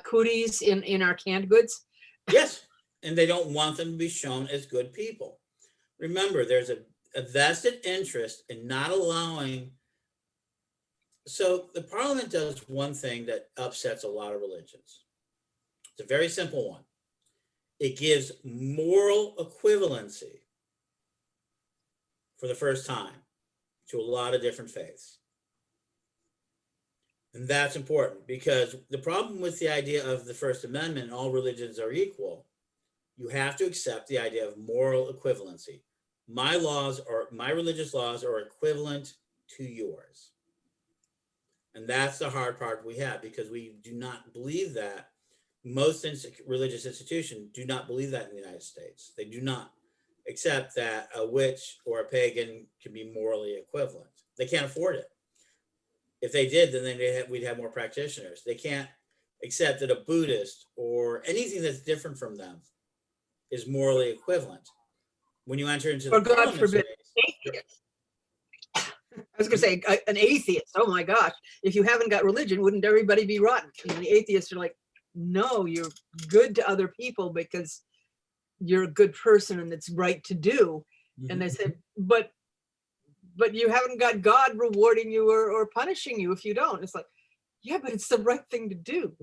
cooties in our canned goods? Yes. And they don't want them to be shown as good people. Remember, there's a vested interest in not allowing. So the parliament does one thing that upsets a lot of religions. It's a very simple one. It gives moral equivalency for the first time to a lot of different faiths. And that's important, because the problem with the idea of the First Amendment, all religions are equal, you have to accept the idea of moral equivalency. My religious laws are equivalent to yours. And that's the hard part we have, because we do not believe that. Most religious institutions do not believe that in the United States. They do not accept that a witch or a pagan can be morally equivalent. They can't afford it. If they did, then we'd have more practitioners. They can't accept that a Buddhist or anything that's different from them is morally equivalent. When you enter into the Or God parliament forbid, space, atheist. I was going to say an atheist. Oh my gosh. If you haven't got religion, wouldn't everybody be rotten? And the atheists are like, no, you're good to other people because you're a good person and it's right to do. And they said, but you haven't got God rewarding you or punishing you if you don't. It's like, yeah, but it's the right thing to do.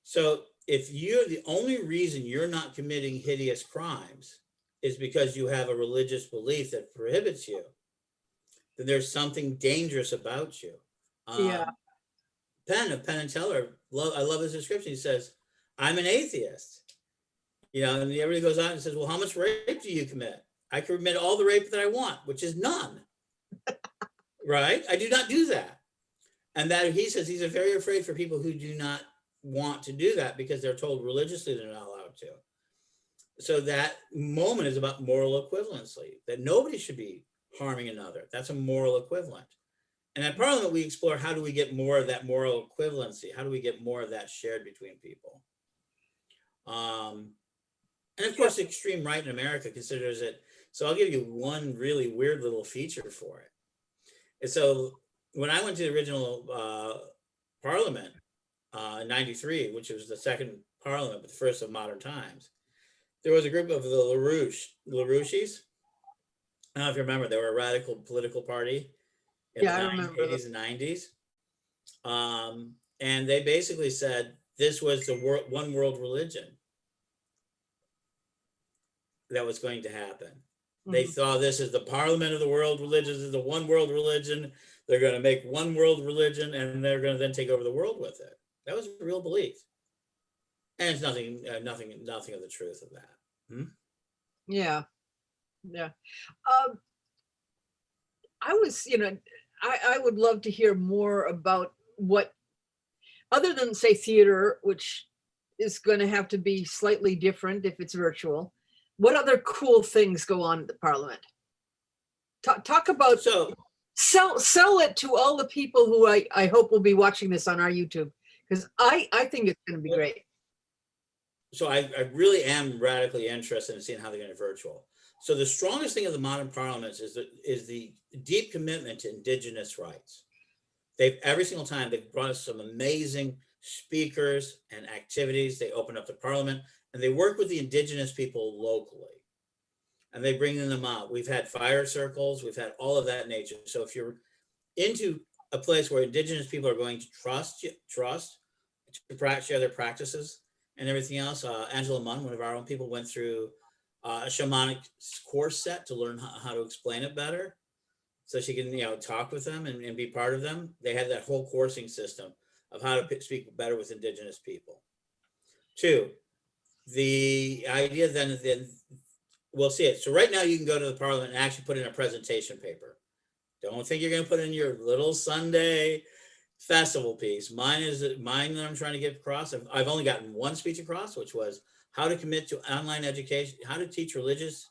So if you're the only reason you're not committing hideous crimes is because you have a religious belief that prohibits you, then there's something dangerous about you. Yeah. Penn and Teller, I love his description. He says, I'm an atheist. And everybody goes on and says, well, how much rape do you commit? I commit all the rape that I want, which is none. Right? I do not do that. And that he says he's very afraid for people who do not want to do that because they're told religiously they're not allowed to. So that moment is about moral equivalency, that nobody should be harming another. That's a moral equivalent. And at Parliament, we explore how do we get more of that moral equivalency? How do we get more of that shared between people? And of course, the extreme right in America considers it. So I'll give you one really weird little feature for it. And so when I went to the original Parliament in '93, which was the second Parliament, but the first of modern times, there was a group of the LaRouches. I don't know if you remember, they were a radical political party in the 80s and 90s. And they basically said this was the one world religion that was going to happen. They saw this as the parliament of the world religions, is the one world religion. They're going to make one world religion and they're going to then take over the world with it. That was a real belief. And it's nothing of the truth of that. Yeah. I was, I would love to hear more about what, other than say theater, which is going to have to be slightly different if it's virtual. What other cool things go on at the Parliament? Talk about, sell it to all the people who I hope will be watching this on our YouTube, because I think it's going to be great. So I really am radically interested in seeing how they're going to virtual. So the strongest thing of the modern parliaments is the deep commitment to indigenous rights. Every single time they've brought us some amazing speakers and activities. They open up the Parliament and they work with the indigenous people locally, and they bring them out. We've had fire circles, we've had all of that nature. So if you're into a place where indigenous people are going to trust to share their practices and everything else, Angela Munn, one of our own people, went through a shamanic course set to learn how to explain it better, so she can talk with them and be part of them. They had that whole coursing system of how to speak better with indigenous people. 2, the idea then we'll see it. So right now you can go to the Parliament and actually put in a presentation paper. Don't think you're going to put in your little Sunday festival piece. Mine that I'm trying to get across. I've only gotten one speech across, which was how to commit to online education, how to teach religions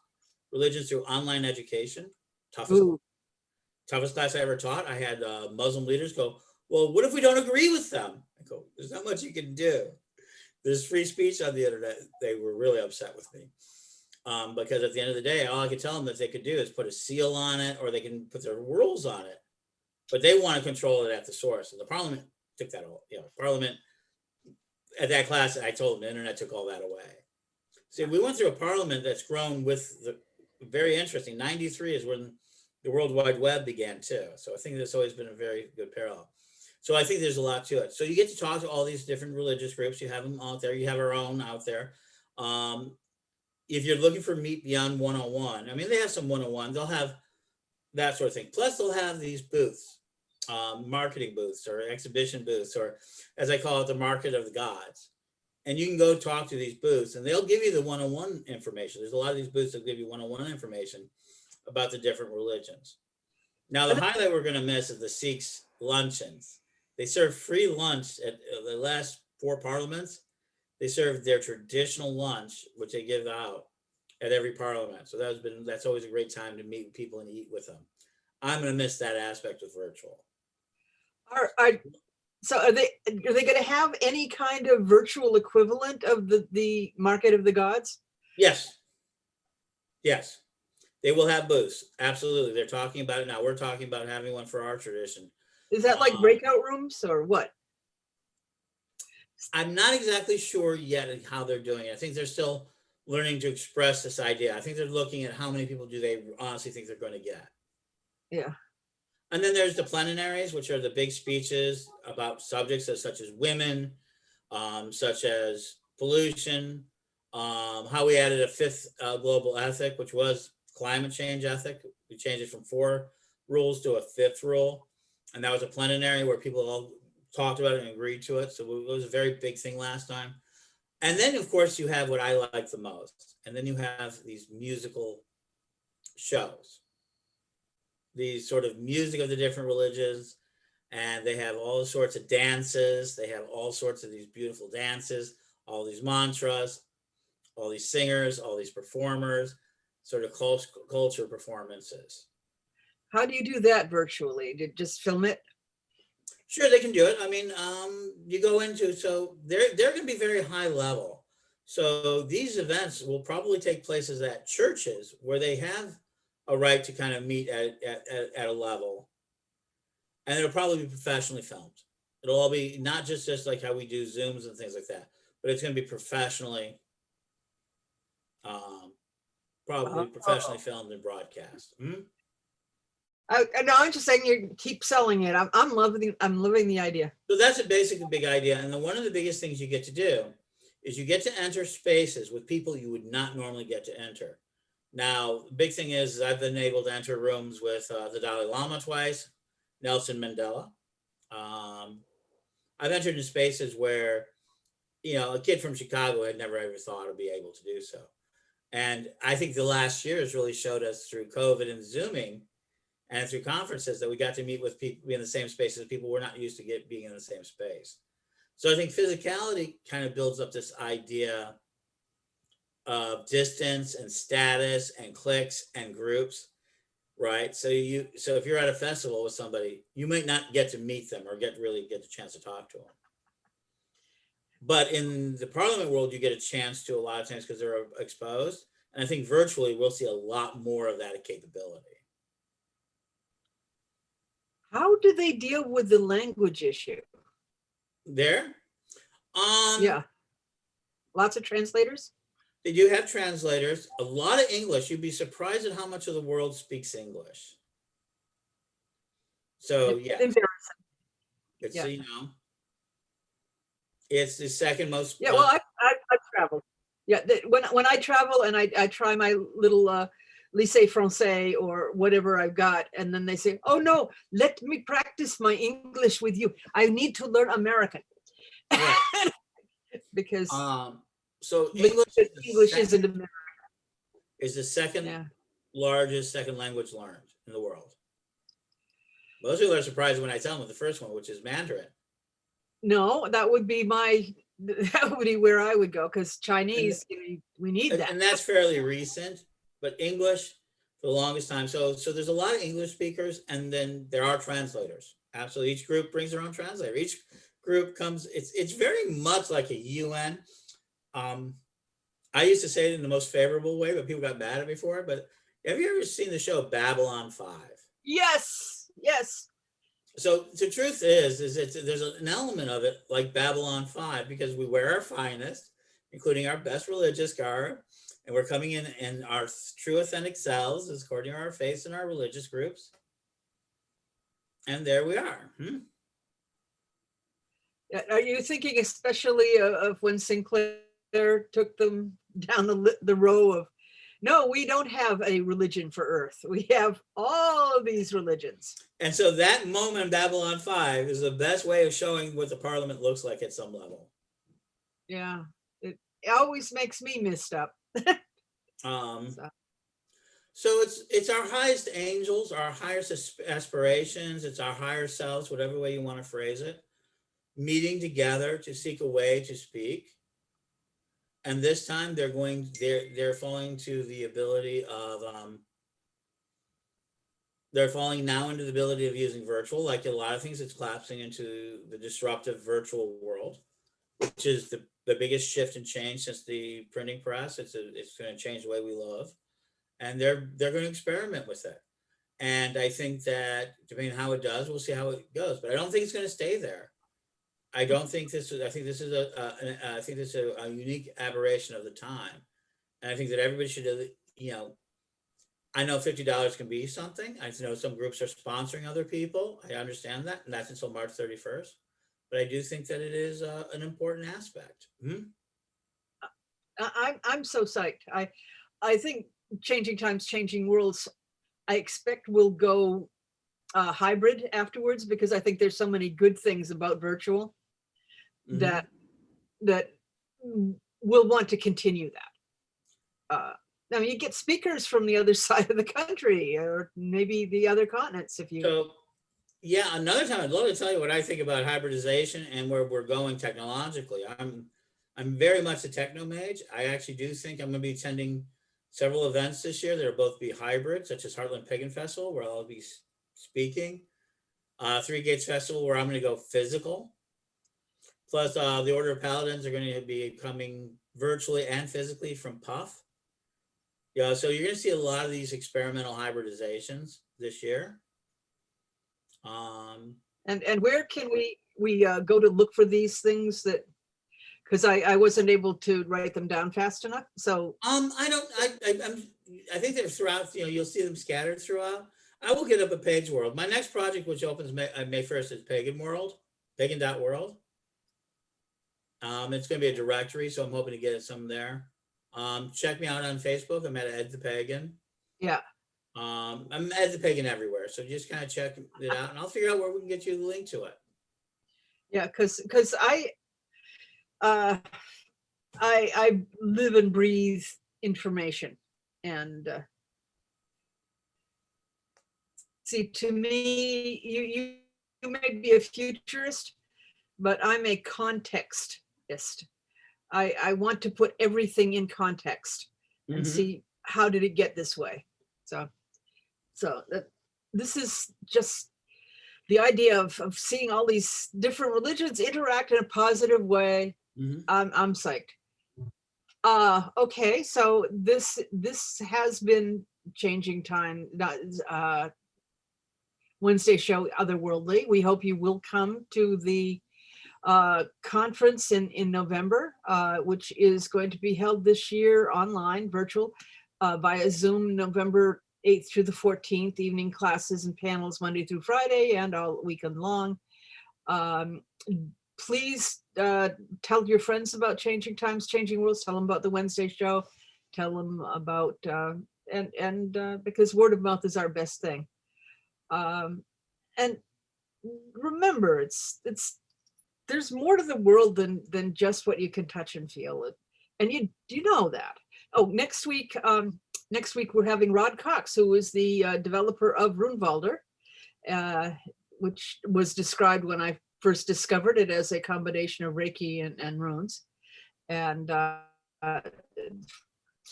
through online education. Toughest class I ever taught. I had Muslim leaders go, well, what if we don't agree with them? I go, there's not much you can do. There's free speech on the internet. They were really upset with me. Because at the end of the day, all I could tell them that they could do is put a seal on it, or they can put their rules on it, but they want to control it at the source. And the Parliament took that all, Parliament at that class, I told them the internet took all that away. See, we went through a Parliament that's grown with very interesting. 93 is when the World Wide Web began too. So I think that's always been a very good parallel. So I think there's a lot to it. So you get to talk to all these different religious groups. You have them out there. You have our own out there. If you're looking for Meet Beyond 101, I mean, they have some 101. They'll have that sort of thing. Plus, they'll have these booths, marketing booths or exhibition booths, or as I call it, the market of the gods. And you can go talk to these booths and they'll give you the 101 information. There's a lot of these booths that give you 101 information about the different religions. Now, the highlight we're going to miss is the Sikhs luncheons. They serve free lunch at the last 4 parliaments. They serve their traditional lunch, which they give out at every parliament. So that's always a great time to meet people and eat with them. I'm going to miss that aspect of virtual. So are they going to have any kind of virtual equivalent of the Market of the Gods? Yes. Yes. They will have booths. Absolutely. They're talking about it now. We're talking about having one for our tradition. Is that like breakout rooms or what? I'm not exactly sure yet how they're doing it. I think they're still learning to express this idea. I think they're looking at how many people do they honestly think they're going to get. Yeah. And then there's the plenaries, which are the big speeches about subjects such as women, such as pollution, how we added a fifth global ethic, which was climate change ethic. We changed it from 4 rules to a 5th rule. And that was a plenary where people all talked about it and agreed to it. So it was a very big thing last time. And then, of course, you have what I like the most. And then you have these musical shows, these sort of music of the different religions. And they have all sorts of dances. They have all sorts of these beautiful dances, all these mantras, all these singers, all these performers, sort of culture performances. How do you do that virtually? Did just film it? Sure, they can do it. I mean, you go into, so they're going to be very high level. So these events will probably take places at churches where they have a right to kind of meet at a level. And it'll probably be professionally filmed. It'll all be not just like how we do Zooms and things like that, but it's going to be professionally, probably professionally filmed and broadcast. No, I'm just saying you keep selling it. I'm loving the idea. So that's a big idea. And then one of the biggest things you get to do is you get to enter spaces with people you would not normally get to enter. Now, the big thing is I've been able to enter rooms with the Dalai Lama twice, Nelson Mandela. I've entered in spaces where, a kid from Chicago had never ever thought of being able to do so. And I think the last year has really showed us through COVID and Zooming and through conferences that we got to meet with people in the same spaces. People were not used to being in the same space. So I think physicality kind of builds up this idea of distance and status and cliques and groups, right? So if you're at a festival with somebody, you might not get to meet them or really get the chance to talk to them. But in the Parliament world, you get a chance to a lot of times because they're exposed. And I think virtually we'll see a lot more of that capability. How do they deal with the language issue? There? Yeah. Lots of translators? They do have translators. A lot of English. You'd be surprised at how much of the world speaks English. So, yeah. It's, it's the second most. Yeah, well, I've traveled. Yeah, when I travel and I try my little lycée français or whatever I've got, and then they say, oh no, let me practice my English with you. I need to learn American. Right. Because so English isn't American. Is the second largest second language learned in the world. Most people are surprised when I tell them the first one, which is Mandarin. No, that would be where I would go, because Chinese, we need that. And that's fairly recent, but English for the longest time. So there's a lot of English speakers, and then there are translators. Absolutely, each group brings their own translator. Each group comes. It's very much like a UN. I used to say it in the most favorable way, but people got mad at me for it. But have you ever seen the show Babylon 5? Yes. So the truth is there's an element of it like Babylon 5, because we wear our finest, including our best religious garb, and we're coming in our true authentic selves, according to our faiths and our religious groups. And there we are. Are you thinking especially of when Sinclair took them down the row of, no, we don't have a religion for Earth. We have all of these religions. And so that moment in Babylon 5 is the best way of showing what the Parliament looks like at some level. Yeah, it always makes me messed up. So it's our highest angels, our highest aspirations, it's our higher selves, whatever way you want to phrase it, meeting together to seek a way to speak. And this time they're falling to the ability of they're falling now into the ability of using virtual. Like a lot of things, it's collapsing into the disruptive virtual world, which is the biggest shift and change since the printing press. It's going to change the way we live, and they're going to experiment with it. And I think that depending on how it does, we'll see how it goes. But I don't think it's going to stay there. I don't think this is. I think this is a unique aberration of the time, and I think that everybody should, I know $50 can be something. I know some groups are sponsoring other people. I understand that, and that's until March 31st. But I do think that it is an important aspect. Mm-hmm. I'm so psyched. I think changing times, changing worlds, I expect will go hybrid afterwards, because I think there's so many good things about virtual that we'll want to continue that. I mean, you get speakers from the other side of the country, or maybe the other continents if you. So, yeah, another time I'd love to tell you what I think about hybridization and where we're going technologically. I'm very much a techno mage. I actually do think I'm going to be attending several events this year that will both be hybrid, such as Heartland Pagan Festival, where I'll be speaking. Three Gates Festival, where I'm going to go physical. Plus, the Order of Paladins are going to be coming virtually and physically from Puff. Yeah, so you're going to see a lot of these experimental hybridizations this year. And where can we go to look for these things? That, because I wasn't able to write them down fast enough. So I think they're throughout. You'll see them scattered throughout. I will get up a Page World. My next project, which opens May 1st, is Pagan World, pagan.world. It's going to be a directory, so I'm hoping to get some there. Check me out on Facebook. I'm at Ed the Pagan. Yeah. I'm Ed the Pagan everywhere, so just kind of check it out, and I'll figure out where we can get you the link to it. Yeah, because I live and breathe information, and see, to me, you may be a futurist, but I'm a contextist. I want to put everything in context and see how did it get this way. So this is just the idea of seeing all these different religions interact in a positive way. I'm psyched. Okay, so this has been Changing Time, Wednesday show, Otherworldly. We hope you will come to the conference in November, which is going to be held this year online, virtual, via Zoom, November 8th through the 14th, evening classes and panels Monday through Friday and all weekend long. Please tell your friends about Changing Times, Changing Worlds. Tell them about the Wednesday show. Tell them about, because word of mouth is our best thing. And remember, there's more to the world than just what you can touch and feel. And you know that. Oh, next week we're having Rod Cox, who is the developer of Runewalder, which was described when I first discovered it as a combination of Reiki and runes. And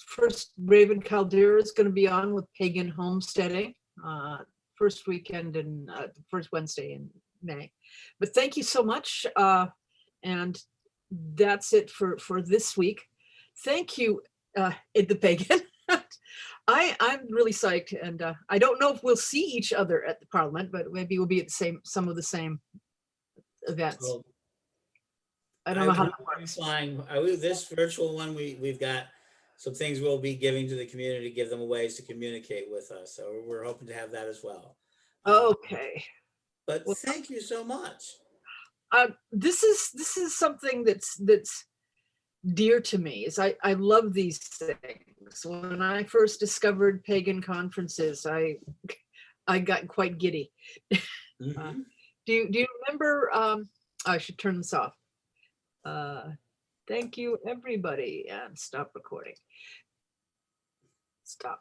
first, Raven Caldera is going to be on with Pagan Homesteading, first weekend in first Wednesday in May. But thank you so much. And that's it for this week. Thank you, Ed the Pagan. I'm really psyched, and I don't know if we'll see each other at the Parliament, but maybe we'll be at some of the same events. Well, I don't know how that works. Flying. This virtual one, we've got some things we'll be giving to the community, give them ways to communicate with us. So we're hoping to have that as well. Okay. But thank you so much. This is something that's dear to me. Is I love these things. When I first discovered pagan conferences, I got quite giddy. Do you remember? I should turn this off. Thank you, everybody, and stop recording. Stop.